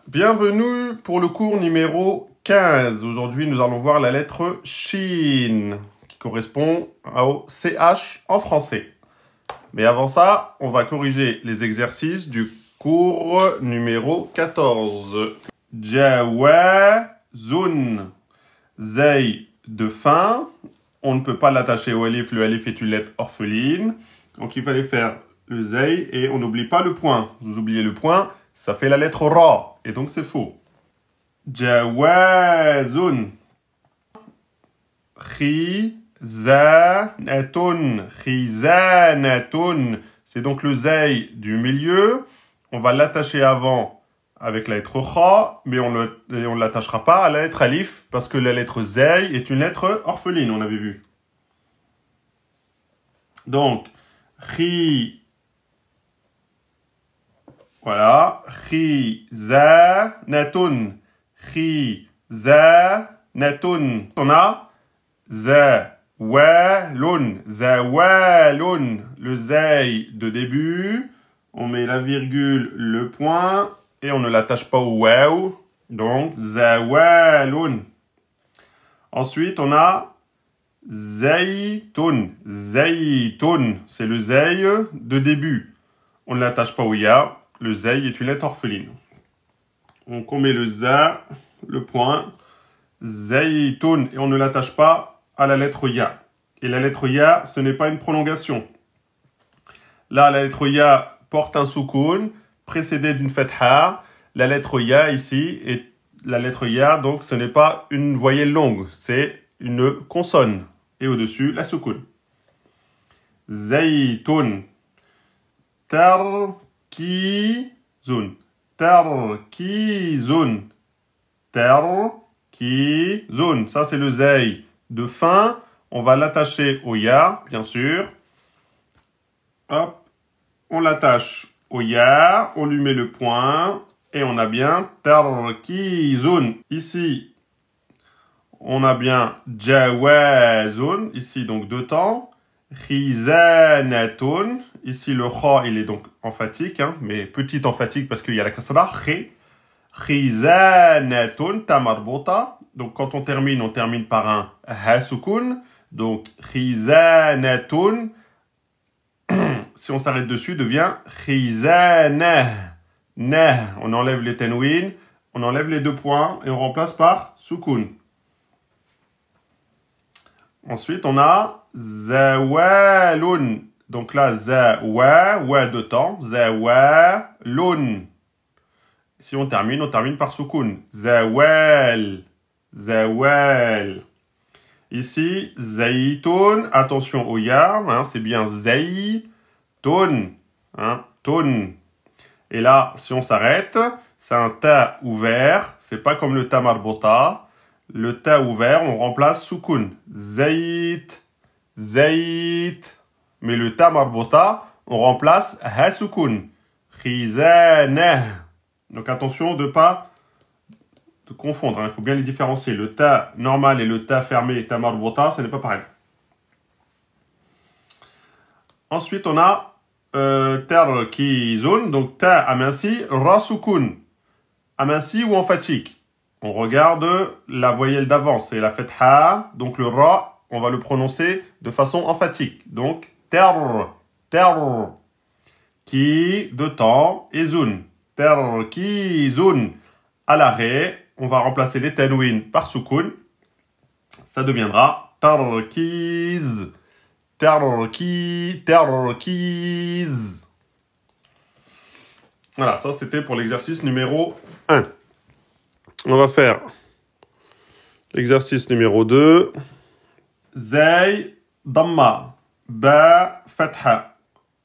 Bienvenue pour le cours numéro 15. Aujourd'hui, nous allons voir la lettre Shin, qui correspond au CH en français. Mais avant ça, on va corriger les exercices du cours numéro 14. Jawazun. Zay de fin. On ne peut pas l'attacher au alif. Le alif est une lettre orpheline. Donc, il fallait faire le zay et on n'oublie pas le point. Vous oubliez le point, ça fait la lettre ra. Et donc, c'est faux. Jawazun. Khizanatun. Khizanatun. C'est donc le zay du milieu. On va l'attacher avant avec la lettre kha, mais on ne l'attachera pas à la lettre alif parce que la lettre zay est une lettre orpheline, on avait vu. Donc, voilà, khizanatun, khizanatun. On a zawalun, zawalun, le zay de début. On met la virgule, le point, et on ne l'attache pas au waw. Donc, zawalun. Ensuite, on a zaytun, zaytun. C'est le zay de début. On ne l'attache pas au ya. Le zay est une lettre orpheline. Donc, on met le za, le point, zaytun, et on ne l'attache pas à la lettre ya. Et la lettre ya, ce n'est pas une prolongation. Là, la lettre ya porte un soukoun, précédé d'une fatha. La lettre ya ici est la lettre ya, donc ce n'est pas une voyelle longue, c'est une consonne. Et au-dessus, la soukoun. Zaytun. Tarkizun. Tarkizun. Tarkizun. Ça, c'est le zay de fin. On va l'attacher au ya, bien sûr. Hop. On l'attache au ya. On lui met le point. Et on a bien tarkizun. Ici, on a bien jawazun. Ici, donc, deux temps. Khizanatun. Ici, le kha, il est donc emphatique, hein, mais petit emphatique parce qu'il y a la kasra. Khizanatun, tamarbota. Donc, quand on termine par un hasukun. Donc, khizanatun, si on s'arrête dessus, devient khizanah. Nah. On enlève les tenwin, on enlève les deux points et on remplace par sukun. Ensuite, on a zawalun. Donc là, wa de temps, zawalun. Si on termine par sukun. Zawal, zawal. Ici, zaytun, attention au ya, hein, c'est bien zaytun, hein, tun. Et là, si on s'arrête, c'est un ta ouvert, c'est pas comme le ta marbota. Le ta ouvert, on remplace sukun. Zayt, zayt. Mais le ta marbota, on remplace hasukun. Khizanah. Donc attention de pas de confondre, hein. Il faut bien les différencier. Le ta normal et le ta fermé, ta marbota, ce n'est pas pareil. Ensuite, on a tarkizun, donc ta aminci, ra sukun. Aminci ou emphatique. On regarde la voyelle d'avant, c'est la fatha, donc le ra, on va le prononcer de façon emphatique. Donc, ter, qui, de temps, et zun. Ki, zun. À l'arrêt, on va remplacer les tenwin par sukun. Ça deviendra tarkiz, tarkiz. Voilà, ça c'était pour l'exercice numéro 1. On va faire l'exercice numéro 2. Zay, damma, ba, fatha,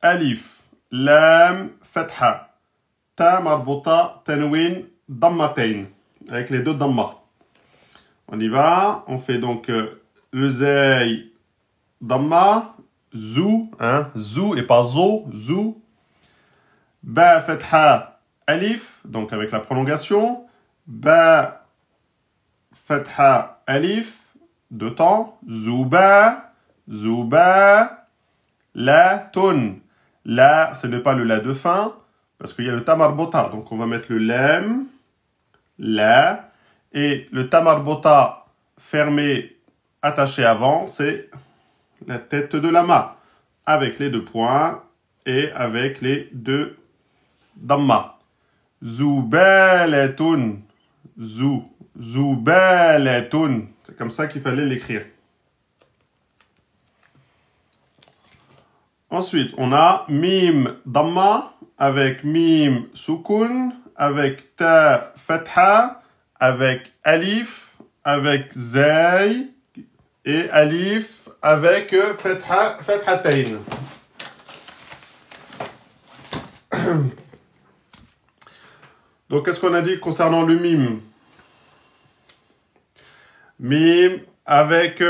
alif, lam, fatha, ta, marbota, tanwin, dammatain. Avec les deux damma. On y va. On fait donc le zay, damma, zou, hein, zou et pas zo, zou. Ba, fatha, alif, donc avec la prolongation. Ba, fatha, alif, deux temps. Zouba, zouba, la, tun. La, ce n'est pas le la de fin, parce qu'il y a le ta marbota. Donc on va mettre le lem, la. Et le tamarbota fermé, attaché avant, c'est la tête de la ma. Avec les deux points et avec les deux damma. Zoubalatun. Zoubalatun. C'est comme ça qu'il fallait l'écrire. Ensuite, on a mim damma avec mim sukun, avec ta fatha, avec alif, avec zay et alif avec fathatayn. Donc, qu'est-ce qu'on a dit concernant le mim? Mim avec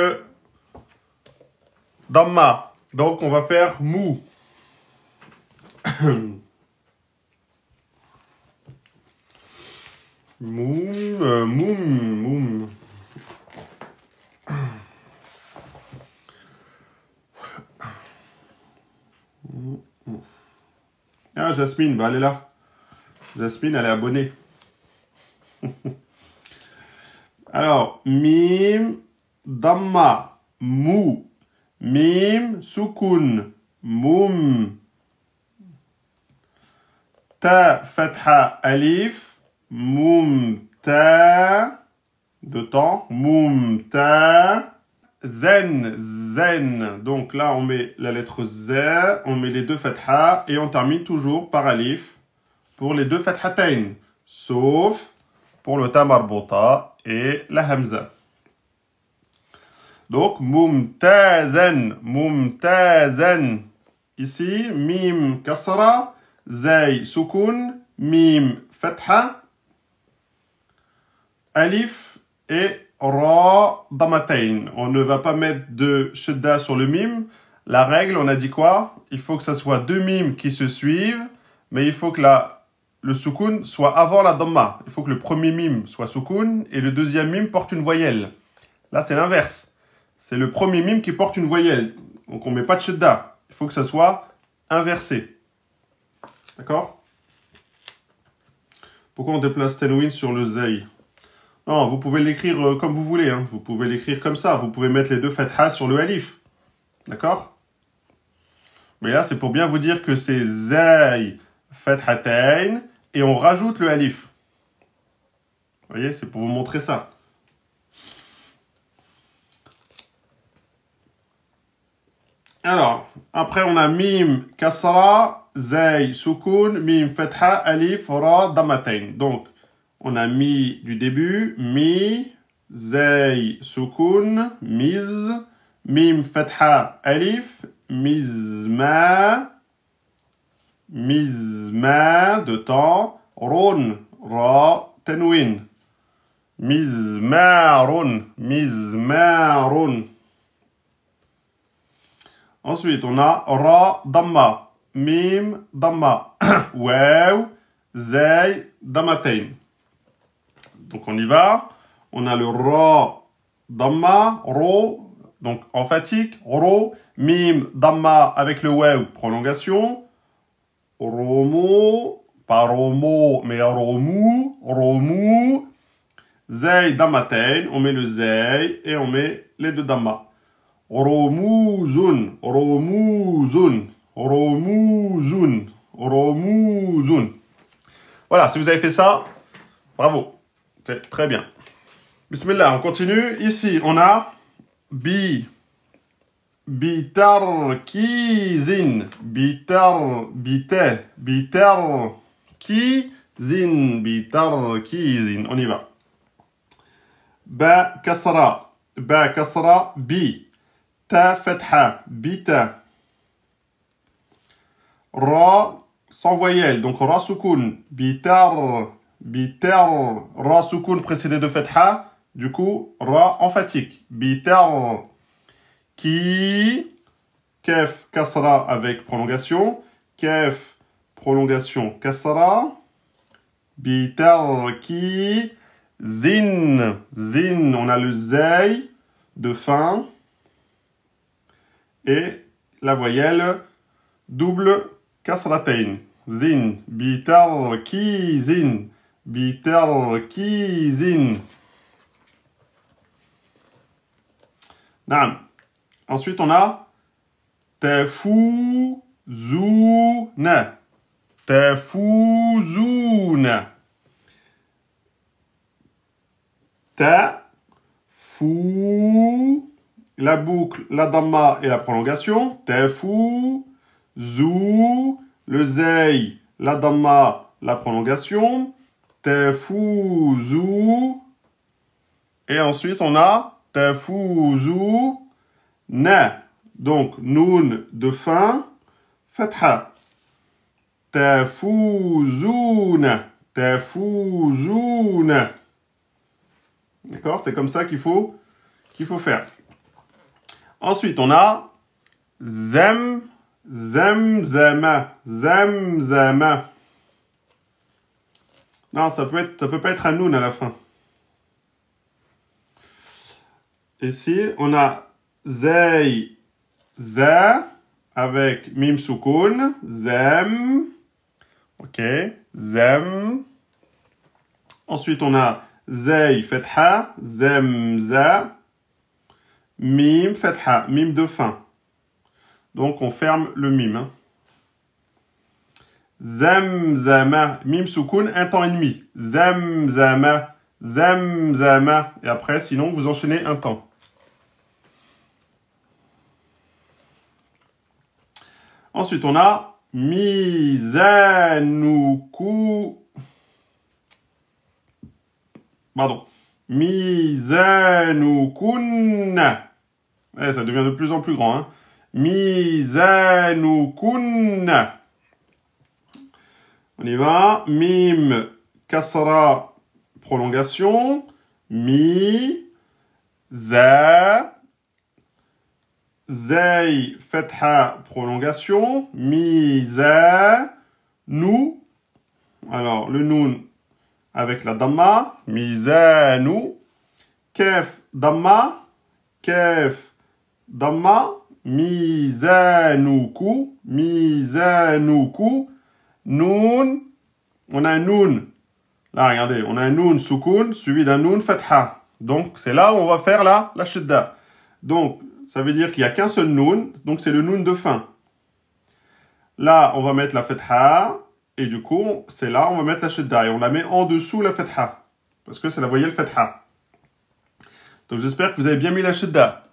damma. Donc, on va faire mou. Moum. Ah, Jasmine, bah elle est là. Jasmine, elle est abonnée. Alors, mim, damma, mou. Mim, sukun, moum. Ta, fatha, alif, moum, ta. Deux temps, moum, ta. Zen. Donc là, on met la lettre Z, on met les deux fatha et on termine toujours par alif pour les deux fathatayn, sauf pour le ta marbota et la hamza. Donc, mumtazan. Ici, mim kasra, zay sukun, mim fatha, alif et ra damatayn. On ne va pas mettre de shadda sur le mim. La règle, on a dit quoi? Il faut que ça soit deux mims qui se suivent, mais il faut que le sukun soit avant la damma. Il faut que le premier mim soit sukun et le deuxième mim porte une voyelle. Là, c'est l'inverse. C'est le premier mime qui porte une voyelle. Donc, on ne met pas de shadda. Il faut que ça soit inversé. D'accord? Pourquoi on déplace tenwin sur le zay? Non, vous pouvez l'écrire comme vous voulez. Hein. Vous pouvez l'écrire comme ça. Vous pouvez mettre les deux fatha sur le alif. D'accord? Mais là, c'est pour bien vous dire que c'est zay fathatayn et on rajoute le alif. Vous voyez, c'est pour vous montrer ça. Alors, après on a mim, kasra, zay, sukun, mim, fatha, alif, ra, damatayn. Donc, on a mi du début, mi, zay, sukun, miz, mim, fatha, alif, mizma, de temps, ron, ra, tenwin. Mizmarun. Ensuite, on a ra, damma, mim, damma, waw, zay, damatayn. Donc, on y va. On a le ra, damma, ro, donc emphatique, ro, mim, damma avec le waw, prolongation, romo, pas romo, mais romou, zay, damatayn, on met le zay et on met les deux damma. Romuzun. Voilà, si vous avez fait ça, bravo. C'est très bien. Bismillah, on continue. Ici, on a bitarkizin. Bitarkizin. On y va. Ba kasra, bi. Ta fatha, bita. Ra sans voyelle, donc ra sukun, bitar, ra sukun précédé de fatha, du coup ra emphatique, bitar, ki, kef kasra avec prolongation, kef prolongation kasra, bitar ki, zin, on a le zay de fin, et la voyelle double kasratayn. Zin, bitar, ki, zin. بتركيز. نعم. Ensuite, on a تفوزون. تفوزون. La boucle, la damma et la prolongation. Tefou. Zou. Le zei, la damma, la prolongation. Tefouzou. Et ensuite, on a Tefouzou. Na. Donc, noun de fin. Fatha. Tefouzouna. Tefouzouna. D'accord? C'est comme ça qu'il faut faire. Ensuite, on a zem, zemzema, zemzema. Non, ça peut pas être un noun à la fin. Ici, on a zey, za, avec mim soukoun, zem. Ok, zem. Ensuite, on a zey, fetha, zemza. Mim, fetha, mim de fin. Donc, on ferme le mim. Hein. Zemzama, mim soukoun, un temps et demi. Zemzama, zemzama. Et après, sinon, vous enchaînez un temps. Ensuite, on a mizanoukou. Pardon. Mizanoukounna. Eh, ça devient de plus en plus grand. Hein. Mizanoukounna. On y va. Mim, kasra, prolongation. Mi, za. Zay, fetha, prolongation. Miza, nou. Alors, le noun avec la damma. Mizanu. Kef, damma. Kef, damma. Mizanuku. Mizanuku. Noun. On a un noun. Là, regardez, on a un noun soukoun suivi d'un noun fatha. Donc, c'est là où on va faire la shidda. Donc, ça veut dire qu'il n'y a qu'un seul noun. Donc, c'est le noun de fin. Là, on va mettre la fatha. Et du coup, c'est là on va mettre la shidda. Et on la met en dessous la fatha. Parce que c'est la voyelle fatha. Donc, j'espère que vous avez bien mis la shidda.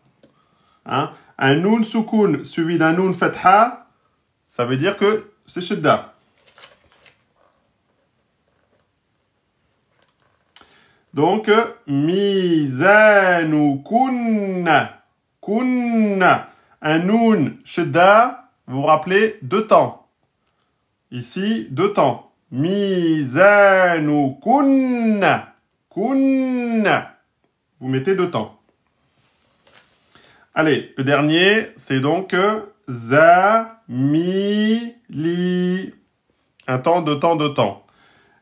Hein? Un noun soukoun suivi d'un noun fatha, ça veut dire que c'est shidda. Donc, mizanu kunna. Kunna. Un noun shidda, vous vous rappelez, deux temps. Ici, deux temps. Mizanu kunna. Kunna. Vous mettez deux temps. Allez, le dernier, c'est donc za, mi, li. Un temps, deux temps, deux temps.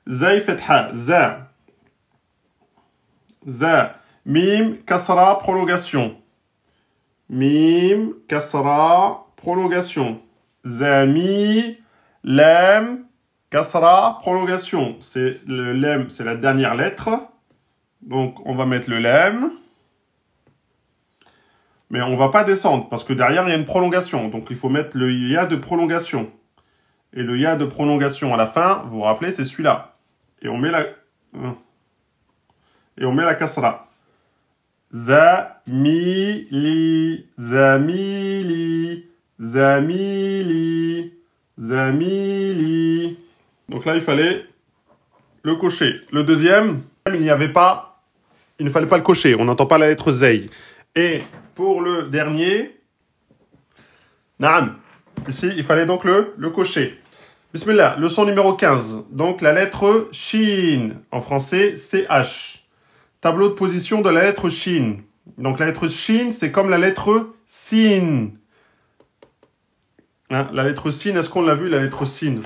Za, fetha, za. Za. Mim, kasra, prolongation. Mim, kasra, prolongation. Zami, lam, kasra, prolongation. C'est le lam, c'est la dernière lettre. Donc, on va mettre le lam. Mais on ne va pas descendre, parce que derrière, il y a une prolongation. Donc, il faut mettre le ya de prolongation. Et le ya de prolongation à la fin, vous vous rappelez, c'est celui-là. Et on met la... Et on met la kasra. Zamili, zamili, zamili, zamili. Donc là, il fallait le cocher. Le deuxième, il n'y avait pas... Il ne fallait pas le cocher. On n'entend pas la lettre zey. Et pour le dernier, naam. Ici, il fallait donc le cocher. Bismillah, leçon numéro 15. Donc la lettre shin. En français, CH. Tableau de position de la lettre shin. Donc la lettre shin, c'est comme la lettre sin. Hein, la lettre sin, est-ce qu'on l'a vu, la lettre sin?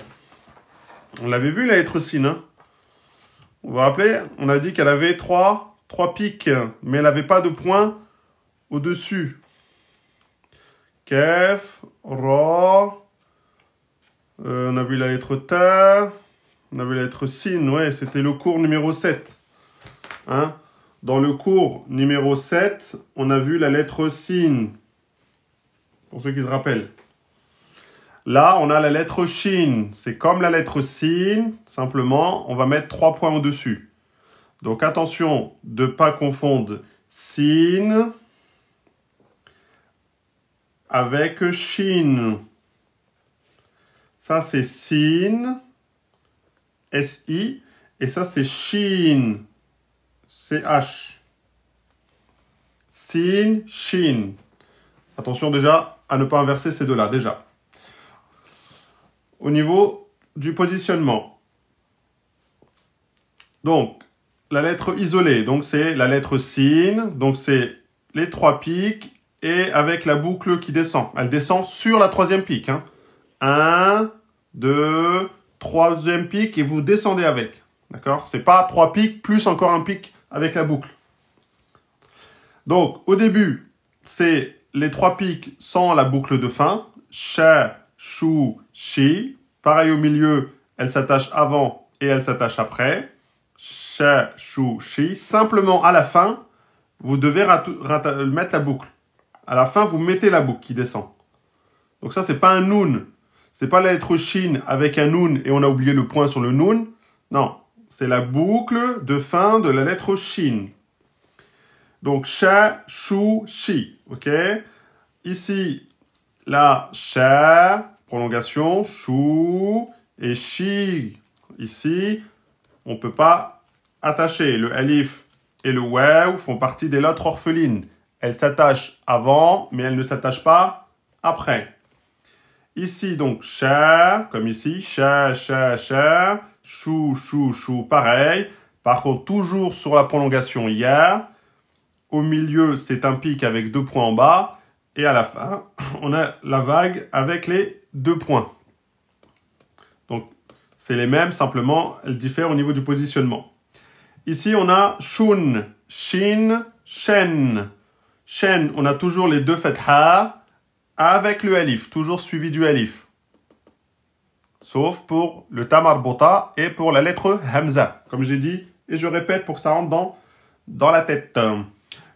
On l'avait vu, la lettre sin. Hein, vous vous rappelez? On a dit qu'elle avait trois pics, mais elle n'avait pas de point au-dessus. Kef, Ra. On a vu la lettre Ta. On avait la lettre sin, ouais, c'était le cours numéro 7. Hein? Dans le cours numéro 7, on a vu la lettre sin. Pour ceux qui se rappellent. Là, on a la lettre shin. C'est comme la lettre sin, simplement, on va mettre 3 points au-dessus. Donc attention de ne pas confondre sin avec shin. Ça, c'est sin. S-I, et ça c'est shin, C-H. Sin, shin. Attention déjà à ne pas inverser ces deux-là, déjà. Au niveau du positionnement. Donc, la lettre isolée, donc c'est la lettre sin, donc c'est les 3 pics, et avec la boucle qui descend. Elle descend sur la 3e pique. 1, 2, 3e pic et vous descendez avec. D'accord? C'est pas 3 pics plus encore un pic avec la boucle. Donc, au début, c'est les 3 pics sans la boucle de fin. Sha, shu, shi. Pareil au milieu, elle s'attache avant et elle s'attache après. Sha, shu, shi. Simplement, à la fin, vous devez mettre la boucle. À la fin, vous mettez la boucle qui descend. Donc ça, c'est pas un noun. C'est pas la lettre shin avec un noun et on a oublié le point sur le noun. Non, c'est la boucle de fin de la lettre shin. Donc, sha, shu, shi. Ok? Ici, la sha, prolongation, shu, et shi. Ici, on ne peut pas attacher. Le alif et le waw font partie des lettres orphelines. Elles s'attachent avant, mais elles ne s'attachent pas après. Ici, donc, sha, comme ici, sha, sha, sha, chou, chou, chou, pareil. Par contre, toujours sur la prolongation ya. Au milieu, c'est un pic avec 2 points en bas. Et à la fin, on a la vague avec les 2 points. Donc, c'est les mêmes, simplement, elles diffèrent au niveau du positionnement. Ici, on a shun, shin, shen. Shen, on a toujours les 2 fatha. Avec le alif, toujours suivi du alif. Sauf pour le tamarbota et pour la lettre hamza, comme j'ai dit, et je répète pour que ça rentre dans la tête.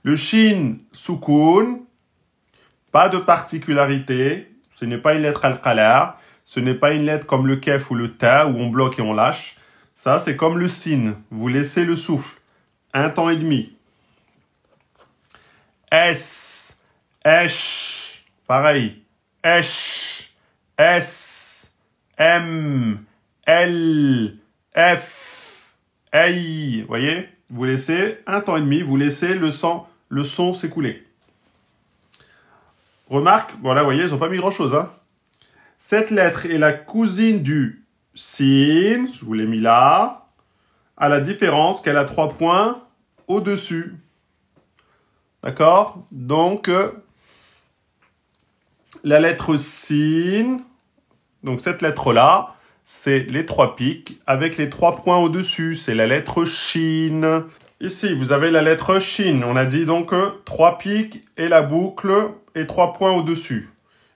Le shin soukoun, pas de particularité, ce n'est pas une lettre al-qalar, ce n'est pas une lettre comme le kef ou le ta, où on bloque et on lâche. Ça, c'est comme le sin, vous laissez le souffle, un temps et demi. S, esh. Pareil, H, S, M, L, F, I. Vous voyez? Vous laissez un temps et demi, vous laissez le son s'écouler. Remarque, voilà, vous voyez, ils n'ont pas mis grand-chose. Cette lettre est la cousine du sin, je vous l'ai mis là, à la différence qu'elle a 3 points au-dessus. D'accord? Donc, la lettre sin, donc cette lettre-là, c'est les 3 pics avec les 3 points au-dessus. C'est la lettre shin. Ici, vous avez la lettre shin. On a dit donc 3 pics et la boucle et 3 points au-dessus.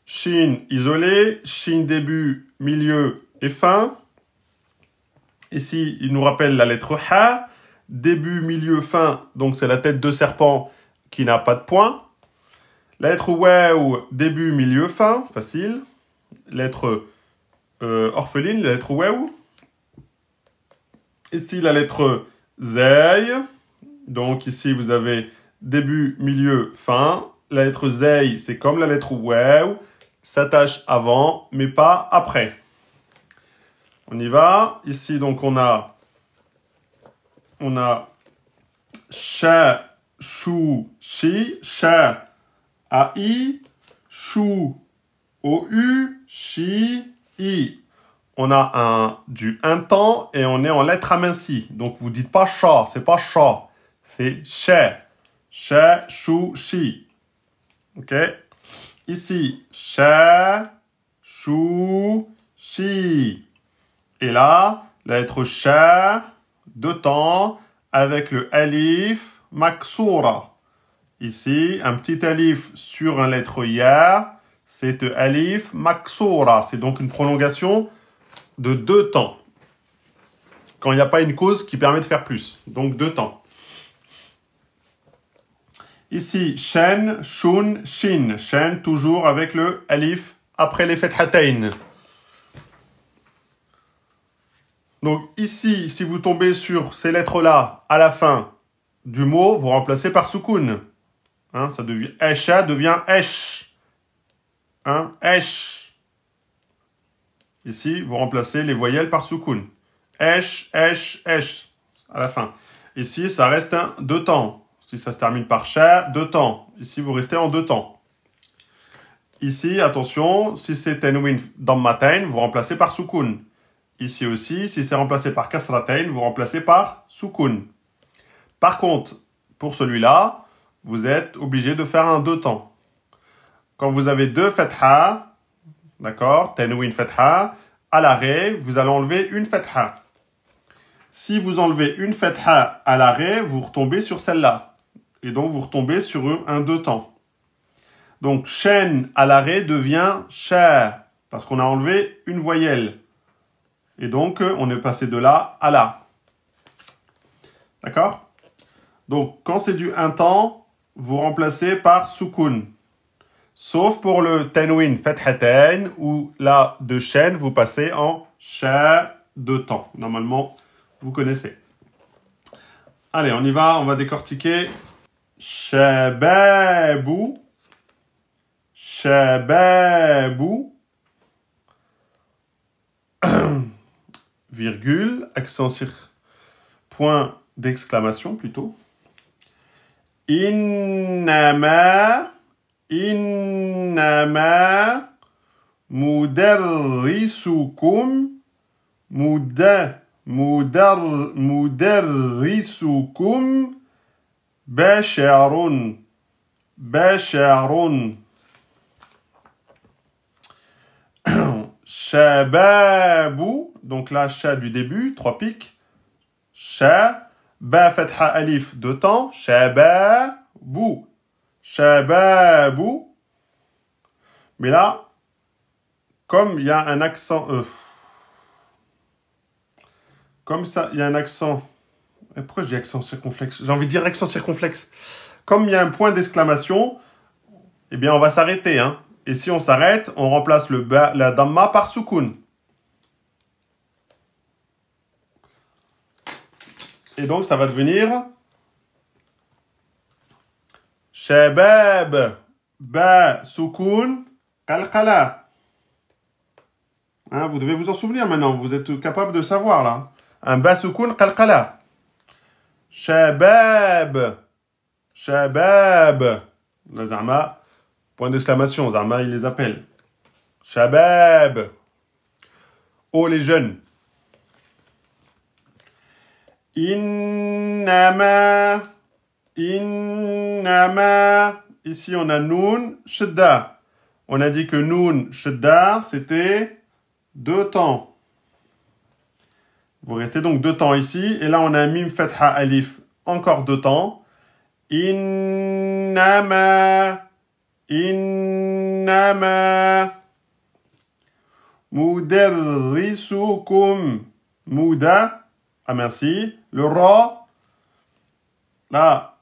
Shin isolé, shin début, milieu et fin. Ici, il nous rappelle la lettre ha. Début, milieu, fin. Donc, c'est la tête de serpent qui n'a pas de point. La lettre waw, début, milieu, fin, facile. Lettre orpheline, la lettre waw. Ici, la lettre zay. Donc ici, vous avez début, milieu, fin. La lettre zay, c'est comme la lettre waw. S'attache avant, mais pas après. On y va. Ici, donc, on a sha, chou, chi, sha, A-I, chou, O-U, chi, I. On a du un temps et on est en lettre amincie. Donc, vous dites pas cha, c'est pas cha, c'est che. Che, chou, chi. OK? Ici, che, chou, chi. Et là, la lettre che, 2 temps, avec le alif, maksoura. Ici, un petit alif sur une lettre ya, c'est alif maksoura. C'est donc une prolongation de 2 temps. quand il n'y a pas une cause qui permet de faire plus. Donc 2 temps. Ici, shen, shun, shin. Shen, toujours avec le alif après les fathatayn. Donc ici, si vous tombez sur ces lettres-là à la fin du mot, vous remplacez par soukoun. Hein, ça devient esha devient esh. Hein, esh. Ici, vous remplacez les voyelles par soukoun. Esh, esh, esh. À la fin. Ici, ça reste un 2 temps. Si ça se termine par sha, 2 temps. Ici, vous restez en 2 temps. Ici, attention, si c'est tenwin dammatain, vous remplacez par soukoun. Ici aussi, si c'est remplacé par kasratain, vous remplacez par soukoun. Par contre, pour celui-là, vous êtes obligé de faire un 2 temps. Quand vous avez 2 fatha, d'accord, tenwin fatha, à l'arrêt, vous allez enlever une fatha. Si vous enlevez une fatha à l'arrêt, vous retombez sur celle-là. Et donc, vous retombez sur un 2 temps. Donc, shen à l'arrêt devient sha, parce qu'on a enlevé une voyelle. Et donc, on est passé de là à là. D'accord? Donc, quand c'est du 1 temps, vous remplacez par soukoun. Sauf pour le tenwin fathatayn, où là, de shen, vous passez en sha 2 temps. Normalement, vous connaissez. Allez, on y va, on va décortiquer. Shababu. Shababu. Virgule, accent sur point d'exclamation plutôt. Innama mudarrisukum mudarrisukum basharun. Shababu, donc là, sha du début, 3 pics. Sha, ba fatha alif, 2 temps. Shababu. Shababu. Mais là, comme il y a un accent... comme ça, il y a un accent... Pourquoi je dis accent circonflexe? J'ai envie de dire accent circonflexe. Comme il y a un point d'exclamation, eh bien, on va s'arrêter, hein. Et si on s'arrête, on remplace la damma par soukoun. Et donc, ça va devenir shabab, ba, soukoun, qalqala. Hein, vous devez vous en souvenir maintenant. Vous êtes capable de savoir, là. Un ba, soukoun, qalqala. Shabab. Shabab. La zama. Point d'exclamation, Zarma, il les appelle. Shabab. Oh, les jeunes. Innama. Ici, on a noun, shadda. On a dit que noun, shadda, c'était 2 temps. Vous restez donc 2 temps ici. Et là, on a mim fatha alif, encore 2 temps. Innama mudarrisukum muda. Ah merci. Le ra. Là,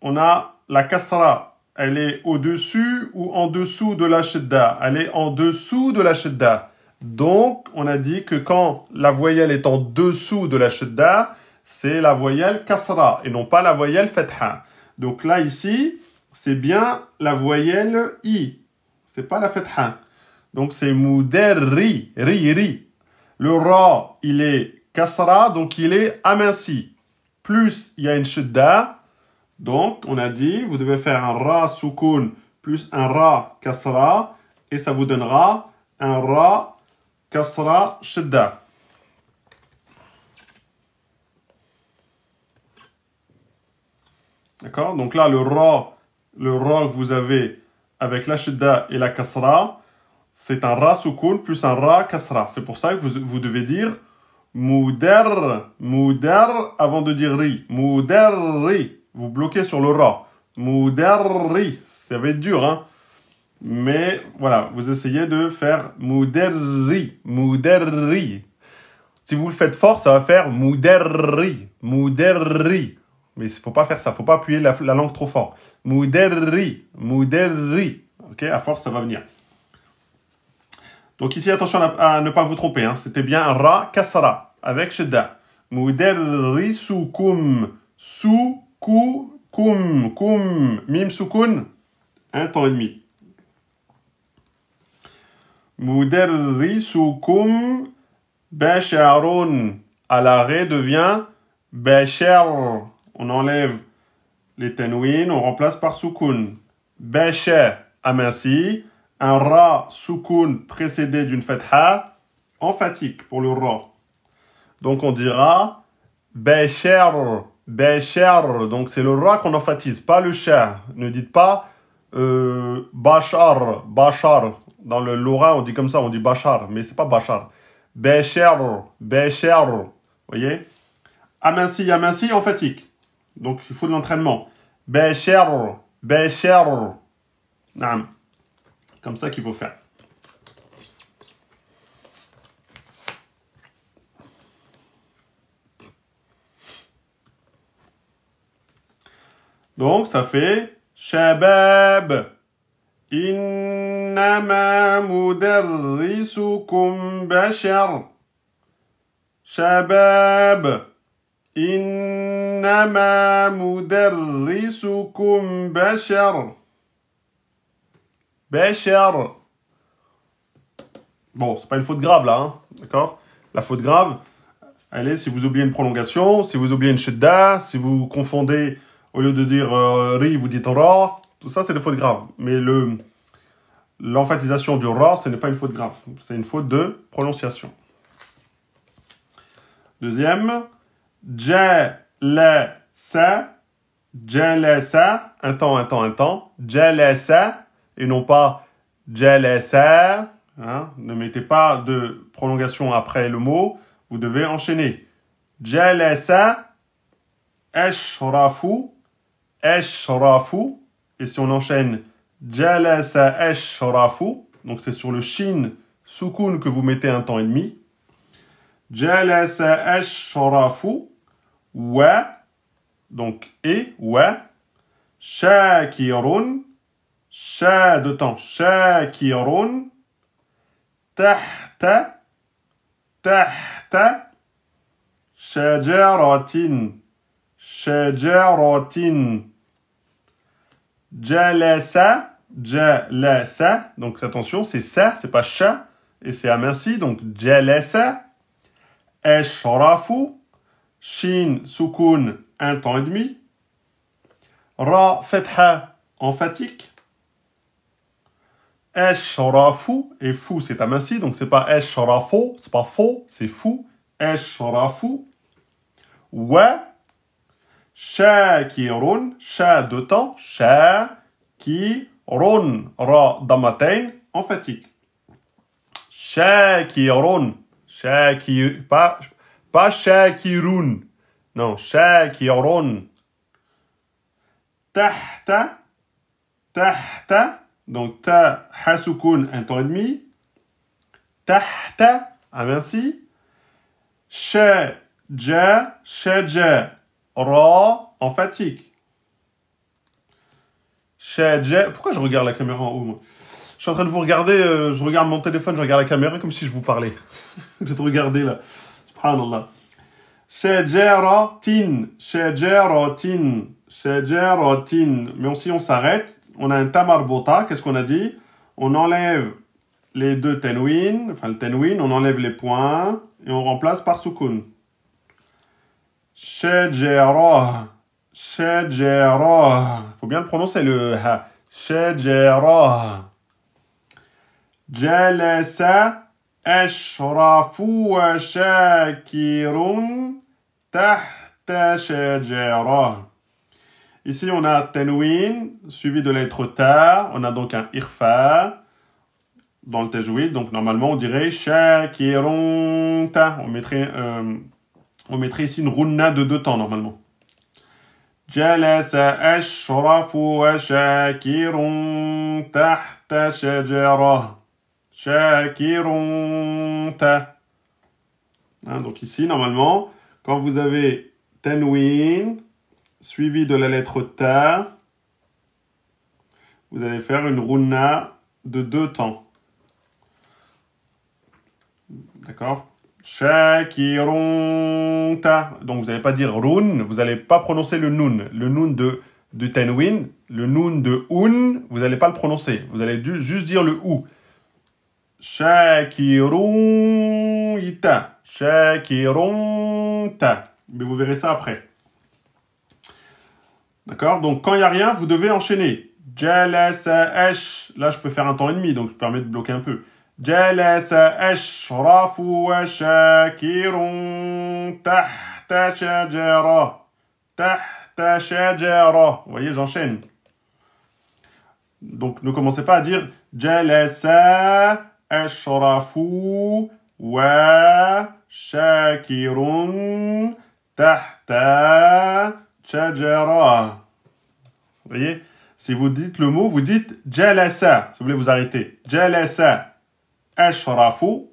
on a la kasra. Elle est au-dessus ou en dessous de la shadda. Elle est en dessous de la shadda. Donc, on a dit que quand la voyelle est en dessous de la shadda, c'est la voyelle kasra et non pas la voyelle fatha. Donc là, ici, c'est bien la voyelle i. C'est pas la fatha. Donc c'est mudarri, ri. Le ra, il est kasra, donc il est aminci. Plus il y a une shadda, donc on a dit, vous devez faire un ra soukoun plus un ra kasra, et ça vous donnera un ra kasra shadda. D'accord? Donc là, le ra que vous avez avec la shidda et la kasra, c'est un ra soukoun plus un ra kasra. C'est pour ça que vous devez dire mudar avant de dire ri. Mudarri. Vous bloquez sur le ra. Mudarri. Ça va être dur, hein? Mais voilà, vous essayez de faire mudarri. Si vous le faites fort, ça va faire muderri. Muderri. Mais il ne faut pas faire ça. Il ne faut pas appuyer la langue trop fort. Muderri. Muderri. Ok, à force, ça va venir. Donc ici, attention à ne pas vous tromper. Hein. C'était bien ra kasra avec shedda. Muderri soukoum. Soukoum. Koum. Mim soukoun. Un temps et demi. Muderri soukoum. Basharun. À l'arrêt devient bashar. On enlève les tenwin, on remplace par soukoun. Bashar, aminci. Un ra soukoun précédé d'une fatha emphatique pour le ra. Donc on dira bashar, bashar. Donc c'est le ra qu'on emphatise, pas le sha. Ne dites pas bashar, bashar. Dans le lorrain on dit comme ça, on dit bashar, mais c'est pas bashar. Bashar, bashar. Vous voyez? Aminci, aminci, emphatique. Donc il faut de l'entraînement. Bashar, bashar. Naam. Comme ça qu'il faut faire. Donc ça fait Shabab. Innama mudarrisukum bashar. Shabab. Innama mudarrisukum bashar. Bashar. Bon, c'est pas une faute grave là, hein, d'accord? La faute grave, elle est si vous oubliez une prolongation, si vous oubliez une shidda, si vous confondez, au lieu de dire ri, vous dites ra, tout ça c'est des fautes graves. Mais l'emphatisation du ra, ce n'est pas une faute grave, c'est une faute de prononciation. Deuxième, jalasa, jalasa, un temps, jalasa, et non pas jalasa, hein, ne mettez pas de prolongation après le mot, vous devez enchaîner. Jalasa, ashrafu, ashrafu, et si on enchaîne jalasa ashrafu, donc c'est sur le shin soukoun que vous mettez un temps et demi. Jalasa ashrafu, wa, donc et, wa, shakirun, sha de temps, shakirun, tahta, tahta, shajaratin, shajaratin, jalasa, jalasa, donc attention, c'est ça, c'est pas sha, et c'est aminci, donc jalasa, ashrafu, shin, soukoun, un temps et demi, ra, fatha, emphatique, ashrafu, et fou, c'est aminci, donc c'est pas ashrafu, c'est pas faux, c'est fou, ashrafu, wa, shakirun, sha de temps, shakirun, ra, damatain, emphatique, shakirun, pas shakirun, non, shakirun, tahta, tahta, donc ta, hasukun, un temps et demi, tahta, aminci, shaja, ra, emphatique. Shaja, pourquoi je regarde la caméra en haut, moi? Je suis en train de vous regarder, je regarde mon téléphone, je regarde la caméra comme si je vous parlais. Je vais te regarder là. Subhanallah. Shajaratin, shajaratin, shajaratin. Mais aussi on s'arrête. On a un tamarbota, qu'est-ce qu'on a dit? On enlève les deux tenwin, enfin le tenwin, on enlève les points et on remplace par soukoun. Shajara, shajara. Il faut bien le prononcer le ha. Shajara. Jalasa ashrafu wa shakirun tahta shajara. Ici, on a tenwin, suivi de la lettre ta. On a donc un irfa dans le tajwid. Donc, normalement, on dirait shakirun ta. On mettrait ici une runna de 2 temps, normalement. Jalasa ashrafu wa shakirun tahta shajara. Shakirun ta. Hein, donc ici, normalement, quand vous avez tanwin suivi de la lettre ta, vous allez faire une runna de 2 temps. D'accord? Shakirun ta. Donc vous n'allez pas dire run, vous n'allez pas prononcer le nun. Le nun de tanwin, le nun de un, vous n'allez pas le prononcer. Vous allez juste dire le ou. Shakirun ita. Shakirun ta. Mais vous verrez ça après. D'accord? Donc quand il n'y a rien, vous devez enchaîner. Jalasa ash. Là, je peux faire un temps et demi, donc je permets de bloquer un peu. جلس أشرف وشاكر تحت شجرة تحت شجرة. Vous voyez, j'enchaîne. Donc, ne commencez pas à dire جلس أشرف وشاكر تحت شجرة. Vous voyez, si vous dites le mot, vous dites jalasa. Si vous voulez vous arrêter. Jalasa. Ashrafu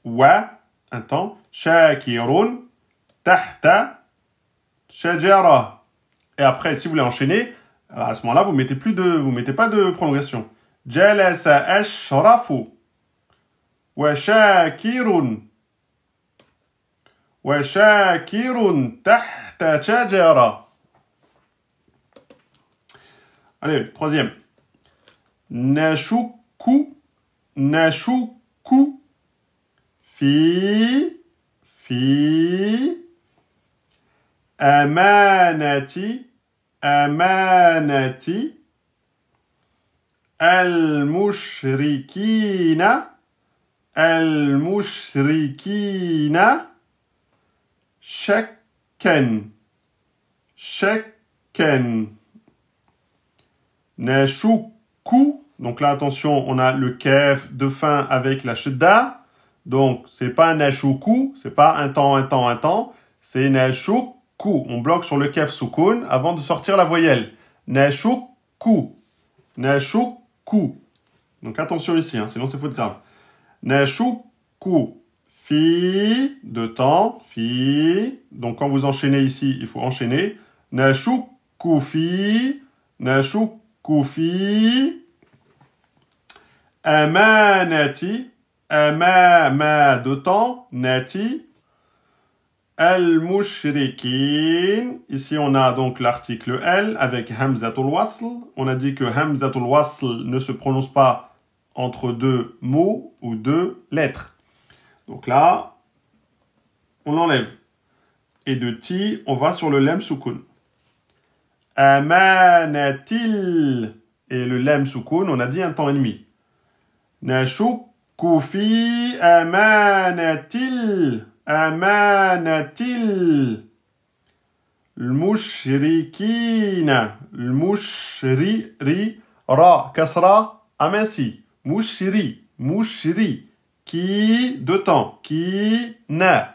wa, un temps, shakirun tahta shajara. Et après, si vous voulez enchaîner, à ce moment-là, vous mettez pas de prolongation. Jalasa ashrafu wa shakirun tahta shajara. Allez, troisième. Nashuku في أمانة المشركين شكا نشك. Donc là, attention, on a le kef de fin avec la shidda. Donc, c'est pas nashuku, c'est pas un temps. C'est nashuku. On bloque sur le kef soukoun avant de sortir la voyelle. Nashuku. Donc attention ici, hein, sinon c'est faute grave. Nashuku. Fi, de temps, fi. Donc quand vous enchaînez ici, il faut enchaîner. Nashuku fi. Amanati, ma de temps, nati, al-mushrikin. Ici, on a donc l'article L avec hamzatul wasl. On a dit que hamzatul wasl ne se prononce pas entre 2 mots ou 2 lettres. Donc là, on l'enlève. Et de ti, on va sur le lem soukoun. Amanatil. Et le lem soukoun, on a dit un temps et demi. نشك في أمانة المشركين را كسرة أمسي مشري qui de temps qui na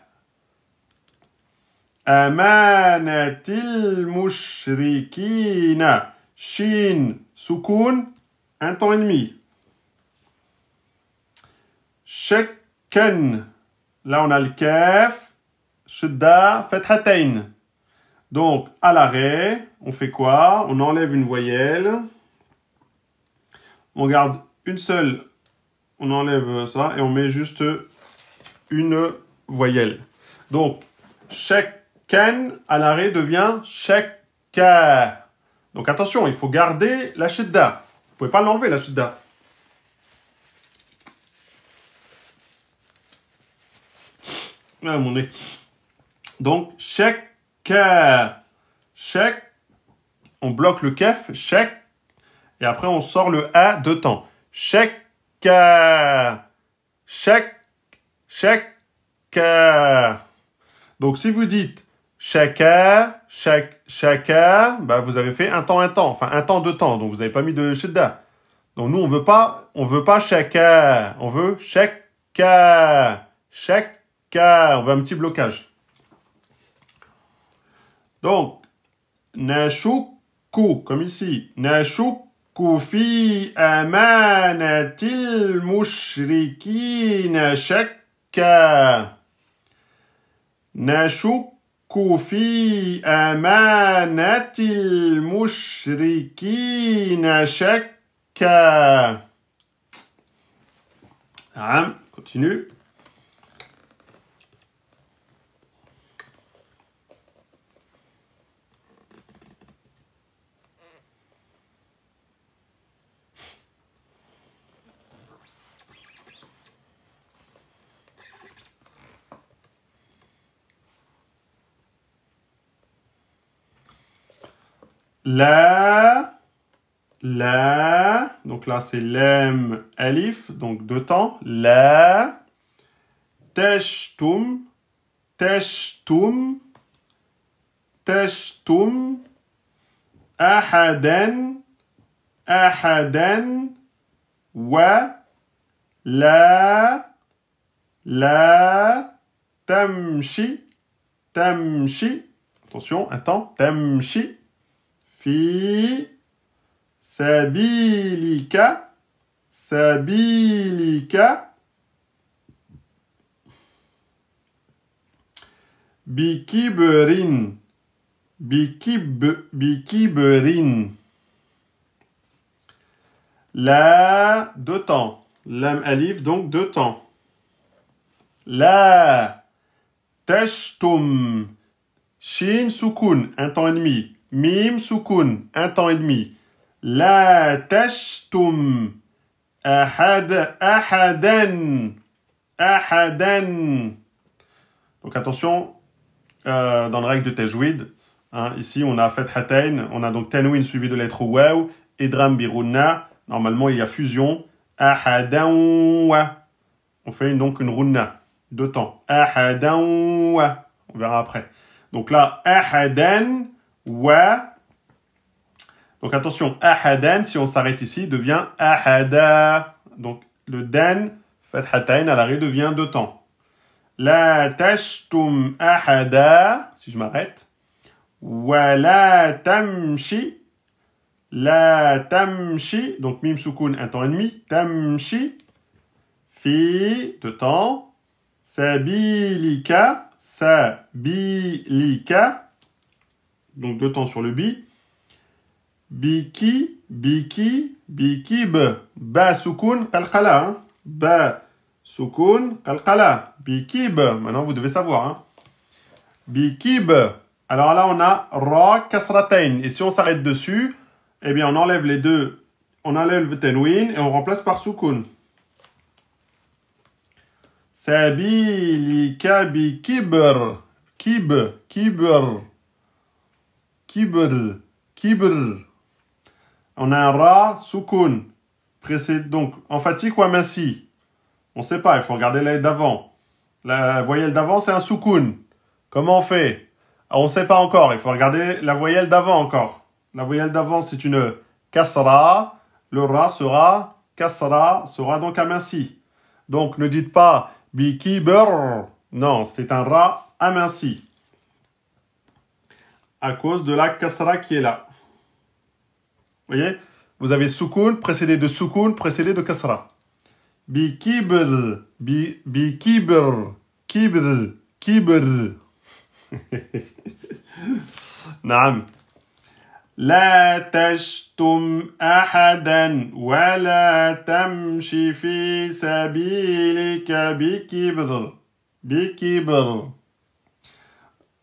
أمانة المشركين shin soukoun un temps et demi. Shekken. Là, on a le kef. Shudda, fathatayn. Donc, à l'arrêt, on fait quoi? On enlève une voyelle. On garde une seule. On enlève ça et on met juste une voyelle. Donc, shekken, à l'arrêt, devient shekka. Donc, attention, il faut garder la shudda. Vous ne pouvez pas l'enlever, la shudda. Ah, mon nez. Donc, shekka. Shek. On bloque le kef, shek. Et après, on sort le a de temps. Shekka. Shekka. Donc, si vous dites shekka, bah, vous avez fait un temps. Enfin, un temps, 2 temps. Donc, vous n'avez pas mis de shidda. Donc, nous, on veut pas shekka. On veut shekka. On veut un petit blocage. Donc, nashuku, comme ici. Nashuku fi amanatil mushrikin shakka. نشك في أمانة المشركين شكا. نعم continue. La, donc là c'est lem, alif, donc deux temps. La, teshtum, teshtum, teshtum, ahadan, ahadan, wa, la, tamshi, tamshi. Attention, un temps, tamshi. في سبيلك سبيلك بكبر بكبر. La, deux temps. Lam alif, donc deux temps. La, tashtum, shin sukun, un temps et demi. Mim soukoun, un temps et demi. La tashtum ahadan. Ahadan. Donc attention, dans la règle de tajwid, hein, ici on a fathatayn, on a donc tanwin suivi de lettre waw, idram birunna. Normalement il y a fusion. Ahadan wa. On fait donc une runna. Deux temps. Ahadan wa. On verra après. Donc là, ahadan. Wa. Donc attention, ahadan, si on s'arrête ici, devient ahada. Donc le dan, fathatayn, à l'arrêt devient deux temps. La tashtum ahada, si je m'arrête. Wa la tamshi. La tamshi, donc mim soukoun, un temps et demi. Tamshi. Fi, deux temps. Sabilika. Sabilika. Donc deux temps sur le bi. Biki, biki, bikib. Ba soukoun, qalqala. Hein? Ba soukoun, qalqala. Bikib. Maintenant, vous devez savoir. Hein? Bikib. Alors là, on a ra kasratain. Et si on s'arrête dessus, eh bien, on enlève les deux. On enlève le tanwin et on remplace par soukoun. Sabilika bikibr. Kib, kibr. Kibr, kibr. On a un ra, soukoun. Donc, emphatique ou aminci? On ne sait pas, il faut regarder la lettre d'avant. La voyelle d'avant, c'est un soukoun. Comment on fait? On ne sait pas encore, il faut regarder la voyelle d'avant encore. La voyelle d'avant, c'est une kasra. Le ra sera, kasra, sera donc aminci. Donc, ne dites pas bikibr. Non, c'est un ra aminci. À cause de la kasra qui est là. Vous voyez? Vous avez soukoun, précédé de soukoun, précédé de kasra. Bi kibr, bi kibr, kibr, kibr. Naam. La tashtum ahadan wa la tamshi fi sabilika bi kibr. Bi kibr.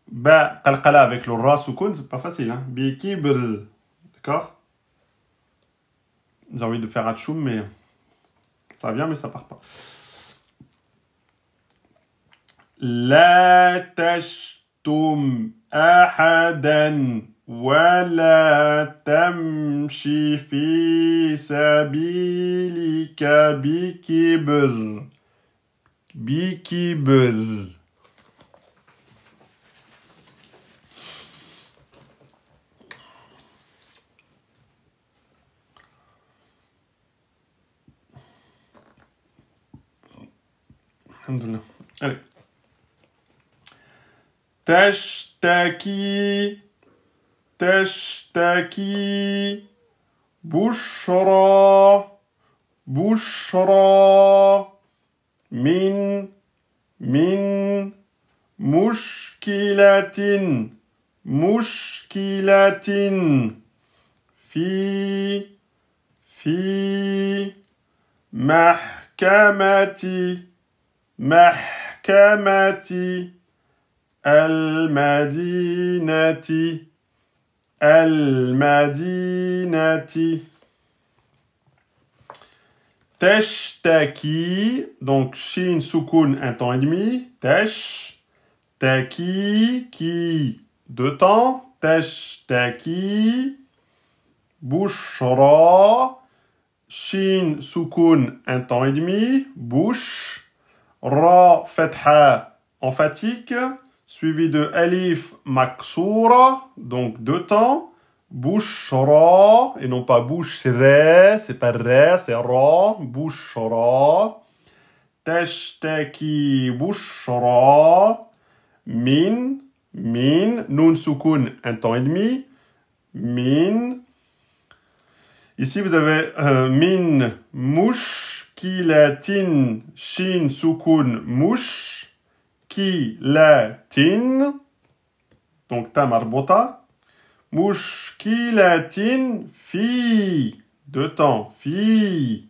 Ba qalqala avec le ra soukoun, c'est pas facile. Hein? Bi kibr. D'accord? J'ai envie de faire atchoum, mais ça vient, mais ça part pas. La tashtum ahadan wa la tamshi fi sabilika bi kibr. Bi kibr. Alhamdulillah. Allez. Tashtaki, tashtaki, bushra, bushra, min, مشكلة مشكلة في محكمة المدينة تشتكي donc shin soukoun un temps et demi تشتكي qui deux temps تشتكي بشرى shin soukoun un temps et demi bouche ra fatha emphatique suivi de alif maksoura donc deux temps Bouchra, et non pas bouchre, c'est pas re, c'est ra, bouchra. Tashtaki bouchra. Min, nun soukoun, un temps et demi. Min. Ici, vous avez min, mouche, kilatin, shin, soukoun, mouche, kilatin. Donc, tamarbota. Mushkilatin fi. Deux temps. Fi.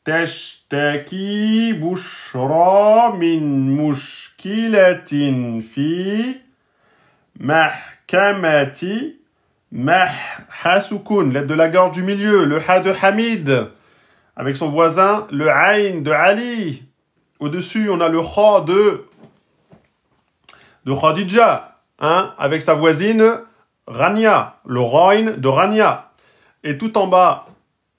Tashtaki bushra min mushkilatin fi. Mahkamati. Ha soukoun. L'aide de la gorge du milieu. Le ha de Hamid. Avec son voisin, le aïn de Ali. Au-dessus, on a le kha de Khadija. Hein, avec sa voisine Rania, le Rain de Rania. Et tout en bas,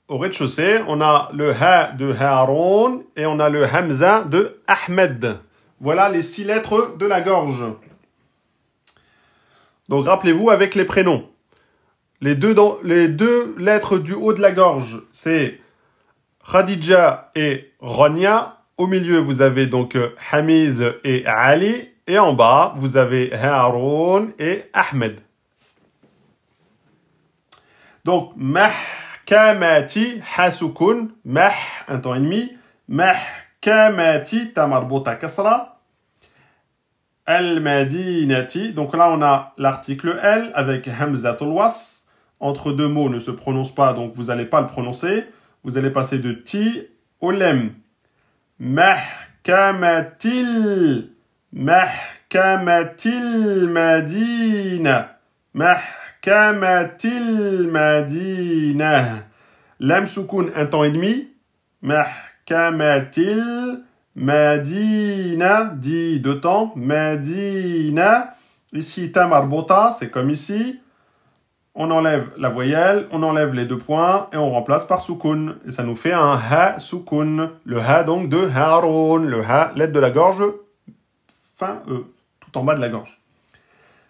au rez-de-chaussée, on a le Ha de Haroun et on a le Hamza de Ahmed. Voilà les 6 lettres de la gorge. Donc rappelez-vous avec les prénoms. Les deux lettres du haut de la gorge, c'est Khadija et Rania. Au milieu, vous avez donc Hamid et Ali. Et en bas, vous avez Haroun et Ahmed. Donc, mahkamati, hasukun, un temps et demi. Mahkamati, tamarbota kasra. Al-madinati. Donc là, on a l'article L avec hamzatul was. Entre deux mots ne se prononce pas, donc vous n'allez pas le prononcer. Vous allez passer de ti au lem. Mahkamatil. Mahkamatil Madina. Mahkamatil Madina. Lam soukoun un temps et demi. Mahkamatil Madina. Dit deux temps. Madina. Ici, tamarbota, c'est comme ici. On enlève la voyelle, on enlève les deux points et on remplace par soukoun. Et ça nous fait un ha soukoun. Le ha donc de Haroun. Le ha, l'aide de la gorge. Fin E, tout en bas de la gorge.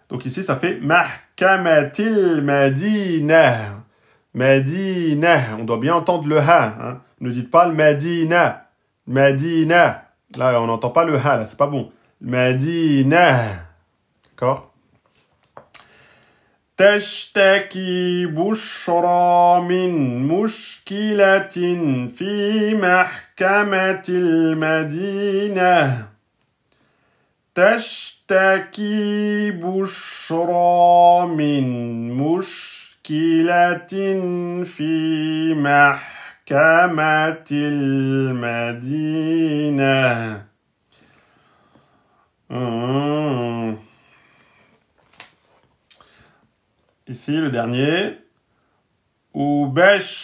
Donc ici, ça fait Mahkamatil Madina. Madina. On doit bien entendre le ha. Hein. Ne dites pas le Madina. Madina. Là, on n'entend pas le ha. Là, c'est pas bon. Madina. D'accord? Tashtaki bushra min mushkilatin fi mahkamatil Madina. تشتكي بشرى من مشكلة في محكمة المدينة. Ici, le dernier. أبشركم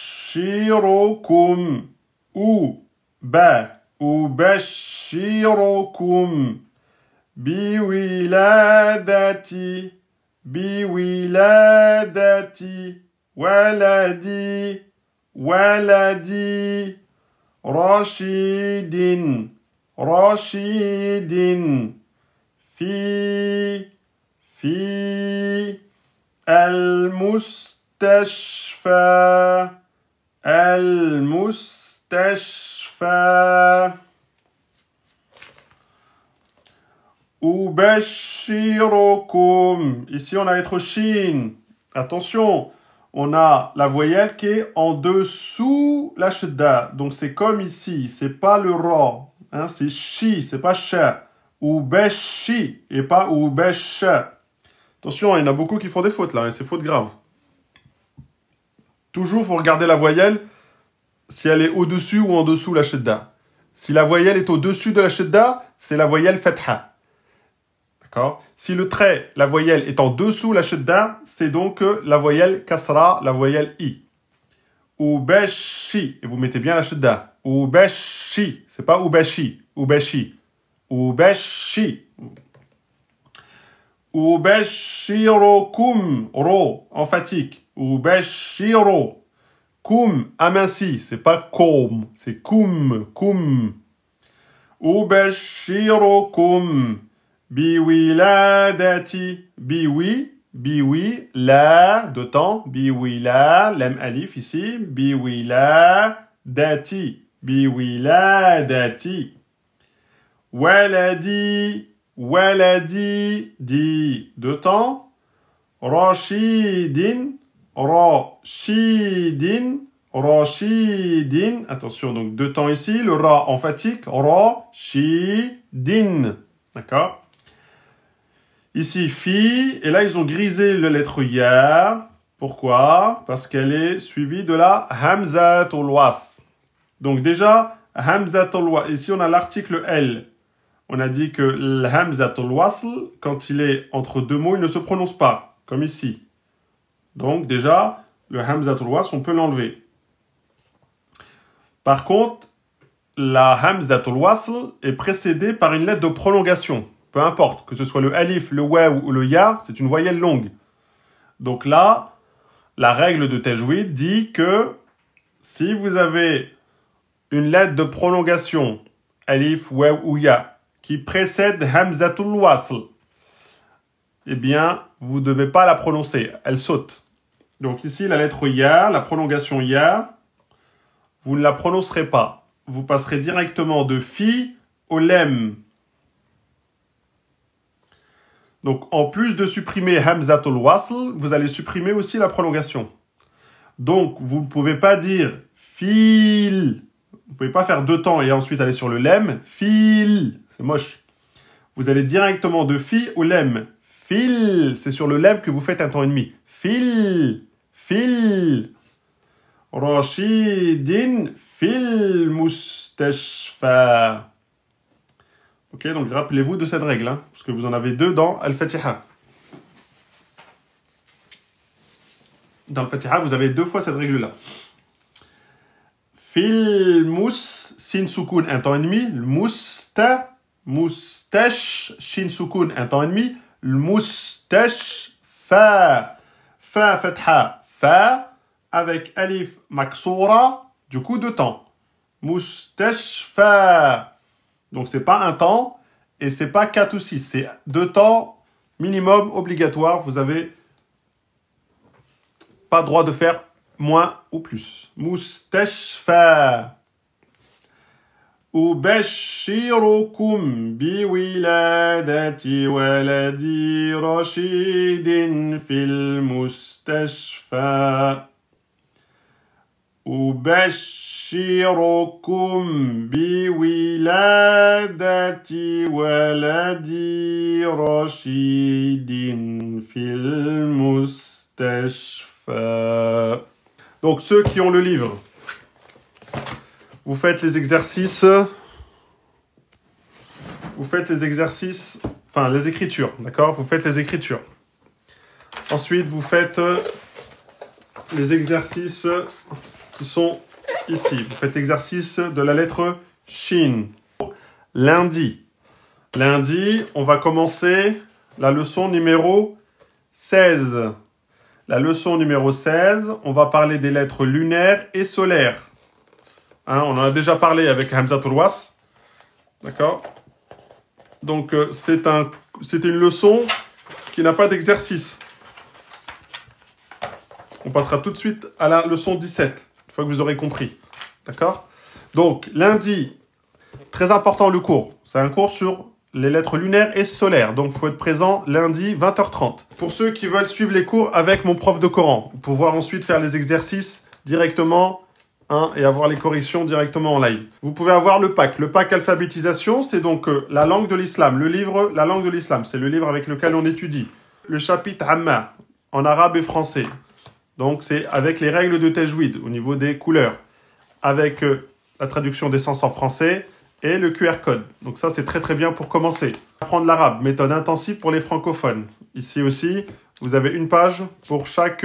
أبشركم بولادتي ولدي رشيد في المستشفى Ubashirokum. Ici, on a être shin. Attention, on a la voyelle qui est en dessous la shadda. Donc, c'est comme ici. C'est pas le ra. Hein, c'est shi, c'est pas sha. Ubeshi et pas ubesh. Attention, il y en a beaucoup qui font des fautes là, et c'est fautes graves. Toujours, il faut regarder la voyelle, si elle est au-dessus ou en dessous de la shedda. Si la voyelle est au-dessus de la shedda, c'est la voyelle fatha. D'accord? Si le trait, la voyelle est en dessous de la shedda, c'est donc la voyelle kasra, la voyelle i. Ubeshi, et vous mettez bien la shedda. Ubeshi, c'est pas ubeshi, ubeshi. Ubeshi. Ubeshirokum, ro, emphatique. Ubeshiro. Kum, aminci, c'est pas kom, c'est kum, kum. Ubeshirokum, biwiladati, biwi, la, de temps, biwila, lem alif ici, biwiladati, biwiladati. Waladi, di, de temps. Rashidin, rashidin. Attention, donc deux temps ici, le ra emphatique, rashidin. D'accord? Ici, fi, et là, ils ont grisé la lettre ya. Pourquoi? Parce qu'elle est suivie de la hamzatul was. Donc déjà, hamzatul was. Ici, on a l'article L. On a dit que le hamzatul wasl, quand il est entre deux mots, il ne se prononce pas, comme ici. Donc déjà, le hamzatul wasl, on peut l'enlever. Par contre, la hamzatul wasl est précédée par une lettre de prolongation. Peu importe, que ce soit le alif, le waw ou le ya, c'est une voyelle longue. Donc là, la règle de tajwid dit que si vous avez une lettre de prolongation, alif, waw ou ya, qui précède hamzatul wasl, eh bien, vous ne devez pas la prononcer. Elle saute. Donc ici, la lettre ya, la prolongation ya, vous ne la prononcerez pas. Vous passerez directement de fi au lem. Donc, en plus de supprimer hamzatul wasl, vous allez supprimer aussi la prolongation. Donc, vous ne pouvez pas dire fil. Vous ne pouvez pas faire deux temps et ensuite aller sur le lem. Fil. C'est moche. Vous allez directement de fi au lem. Fil. C'est sur le lem que vous faites un temps et demi. Fil. Fil. Rashidin fil mustashfa. Ok, donc rappelez-vous de cette règle, hein, parce que vous en avez deux dans Al-Fatiha. Dans Al-Fatiha, vous avez deux fois cette règle-là. Fil mus, sin soukoun, un temps et demi. Le moustache, shin soukoun, un temps et demi. Le moustache, fa, fatha, fa, avec alif maksoura, du coup deux temps. Moustache, fa. Donc, ce n'est pas un temps et ce n'est pas 4 ou 6. C'est 2 temps minimum obligatoire. Vous n'avez pas le droit de faire moins ou plus. Mustashfa. Ubashirukum biwiladati waladi rashidin fil mustashfa. أبشركم بولادة ولد رشيد في المستشفى. Donc ceux qui ont le livre, vous faites les exercices, enfin les écritures, d'accord? Vous faites les écritures. Ensuite, vous faites les exercices qui sont ici. Vous faites l'exercice de la lettre Shin. Lundi. Lundi, on va commencer la leçon numéro 16. La leçon numéro 16, on va parler des lettres lunaires et solaires. Hein, on en a déjà parlé avec Hamzatul Wasl. D'accord? Donc, c'est une leçon qui n'a pas d'exercice. On passera tout de suite à la leçon 17. Une fois que vous aurez compris. D'accord? Donc, lundi, très important le cours. C'est un cours sur les lettres lunaires et solaires. Donc, il faut être présent lundi, 20h30. Pour ceux qui veulent suivre les cours avec mon prof de Coran, pour pouvoir ensuite faire les exercices directement hein, et avoir les corrections directement en live. Vous pouvez avoir le pack. Le pack alphabétisation, c'est donc la langue de l'islam. Le livre, la langue de l'islam, c'est le livre avec lequel on étudie. Le chapitre Amma, en arabe et français. Donc c'est avec les règles de tajwid au niveau des couleurs. Avec la traduction des sens en français et le QR code. Donc ça, c'est très très bien pour commencer. Apprendre l'arabe, méthode intensive pour les francophones. Ici aussi, vous avez une page pour chaque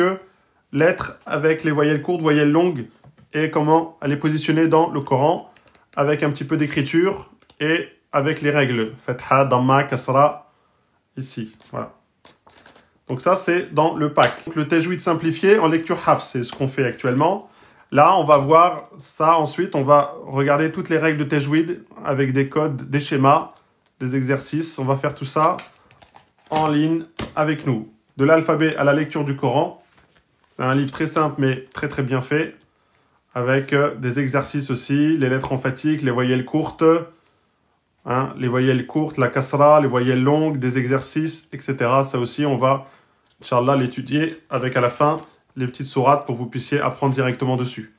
lettre avec les voyelles courtes, voyelles longues et comment les positionner dans le Coran avec un petit peu d'écriture et avec les règles. Fatha, Damma, Kasra, ici. Voilà. Donc ça, c'est dans le pack. Donc, le tajwid simplifié en lecture Hafs, c'est ce qu'on fait actuellement. Là, on va voir ça ensuite. On va regarder toutes les règles de tajwid avec des codes, des schémas, des exercices. On va faire tout ça en ligne avec nous. De l'alphabet à la lecture du Coran. C'est un livre très simple mais très très bien fait. Avec des exercices aussi, les lettres emphatiques, les voyelles courtes. Hein, les voyelles courtes, la kasra, les voyelles longues, des exercices, etc. Ça aussi, on va, Inch'Allah, l'étudier avec à la fin les petites sourates pour que vous puissiez apprendre directement dessus.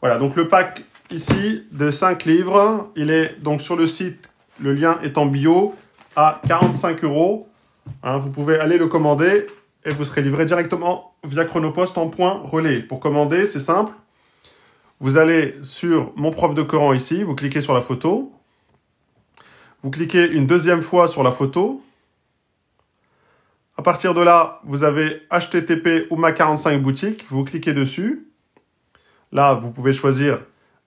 Voilà, donc le pack ici de 5 livres, il est donc sur le site, le lien est en bio, à 45 €. Hein, vous pouvez aller le commander et vous serez livré directement via Chronopost en point relais. Pour commander, c'est simple. Vous allez sur mon prof de Coran ici, vous cliquez sur la photo. Vous cliquez une deuxième fois sur la photo. À partir de là, vous avez HTTP Oumma 45 boutique. Vous cliquez dessus. Là, vous pouvez choisir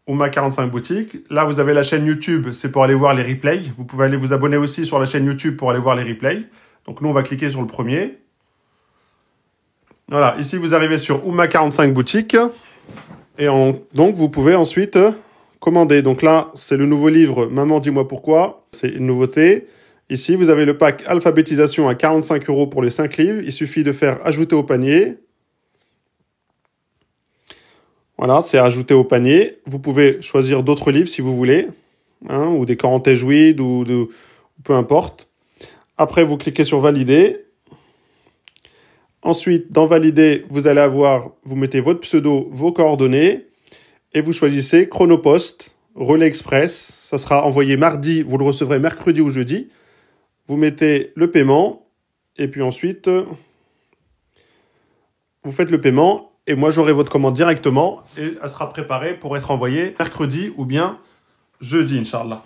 Oumma 45 boutique. Là, vous avez la chaîne YouTube. C'est pour aller voir les replays. Vous pouvez aller vous abonner aussi sur la chaîne YouTube pour aller voir les replays. Donc, nous, on va cliquer sur le premier. Voilà. Ici, vous arrivez sur Oumma 45 boutique. Et donc, vous pouvez ensuite commander. Donc là, c'est le nouveau livre « Maman, dis-moi pourquoi ». C'est une nouveauté. Ici, vous avez le pack alphabétisation à 45 € pour les 5 livres. Il suffit de faire ajouter au panier. Voilà, c'est ajouté au panier. Vous pouvez choisir d'autres livres si vous voulez, hein, ou des Corans tajwid, ou peu importe. Après, vous cliquez sur valider. Ensuite, dans valider, vous allez avoir, vous mettez votre pseudo, vos coordonnées, et vous choisissez Chronopost, Relais Express. Ça sera envoyé mardi, vous le recevrez mercredi ou jeudi. Vous mettez le paiement, et puis ensuite, vous faites le paiement, et moi j'aurai votre commande directement, et elle sera préparée pour être envoyée mercredi ou bien jeudi, Inch'Allah.